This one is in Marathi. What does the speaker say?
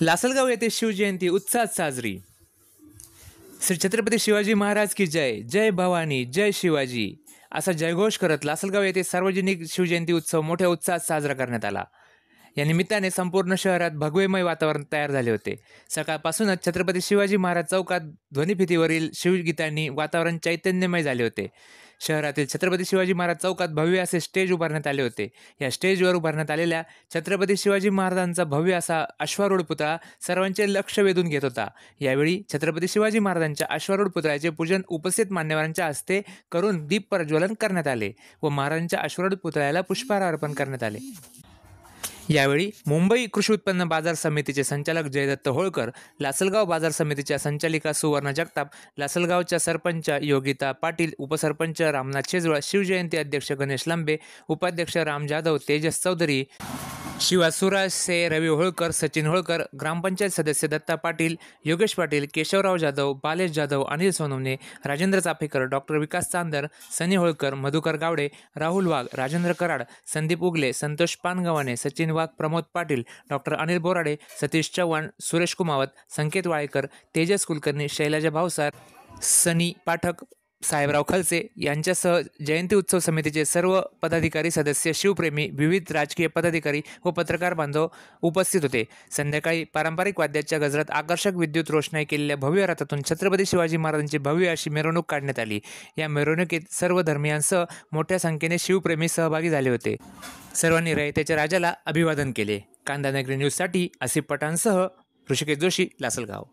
लासलगाव येथे शिवजयंती उत्साहात साजरी। श्री छत्रपती शिवाजी महाराज की जय, जय भवानी, जय शिवाजी असा जयघोष करत लासलगाव येथे सार्वजनिक शिवजयंती उत्सव मोठ्या उत्साहात साजरा करण्यात आला। या निमित्ताने संपूर्ण शहरात भगवेमय वातावरण तयार झाले होते। सकाळपासूनच छत्रपती शिवाजी महाराज चौकात ध्वनिफितीवरील शिवगीतांनी वातावरण चैतन्यमय झाले होते। शहरातील छत्रपती शिवाजी महाराज चौकात भव्य असे स्टेज उभारण्यात आले होते। या स्टेजवर उभारण्यात आलेल्या छत्रपती शिवाजी महाराजांचा भव्य असा अश्वारूढ पुतळा सर्वांचे लक्ष वेधून घेत होता। यावेळी छत्रपती शिवाजी महाराजांच्या अश्वारूढ पुतळ्याचे पूजन उपस्थित मान्यवरांच्या हस्ते करून दीप प्रज्वलन करण्यात आले व महाराजांच्या अश्वारूढ पुतळ्याला पुष्पहार अर्पण करण्यात आले। यावेळी मुंबई कृषी उत्पन्न बाजार समितीचे संचालक जयदत्त होळकर, लासलगाव बाजार समितीच्या संचालिका सुवर्ण जगताप, लासलगावच्या सरपंच योगिता पाटील, उपसरपंच रामनाथ शेजवळ, शिवजयंती अध्यक्ष गणेश लांबे, उपाध्यक्ष राम जाधव, तेजस चौधरी, शिवासुराज से, रवी होळकर, सचिन होळकर, ग्रामपंचायत सदस्य दत्ता पाटील, योगेश पाटील, केशवराव जाधव, बालेश जाधव, अनिल सोनवणे, राजेंद्र चाफेकर, डॉक्टर विकास चांदर, सनी होळकर, मधुकर गावडे, राहुल वाघ, राजेंद्र कराड, संदीप उगले, संतोष पानगव्हाणे, सचिन वाघ, प्रमोद पाटील, डॉक्टर अनिल बोराडे, सतीश चव्हाण, सुरेश कुमावत, संकेत वाळेकर, तेजस कुलकर्णी, शैलजा भावसार, सनी पाठक, साहेबराव खलसे यांच्यासह जयंती उत्सव समितीचे सर्व पदाधिकारी, सदस्य, शिवप्रेमी, विविध राजकीय पदाधिकारी व पत्रकार बांधव उपस्थित होते। संध्याकाळी पारंपरिक वाद्याच्या गजरात आकर्षक विद्युत रोषणाई केलेल्या भव्य रथातून छत्रपती शिवाजी महाराजांची भव्य अशी मिरवणूक काढण्यात आली। या मिरवणुकीत सर्व धर्मियांसह मोठ्या संख्येने शिवप्रेमी सहभागी झाले होते। सर्वांनी रयतेच्या राजाला अभिवादन केले। कांदा नगरी न्यूजसाठी आसिफ पठाणसह ऋषिकेश जोशी, लासलगाव।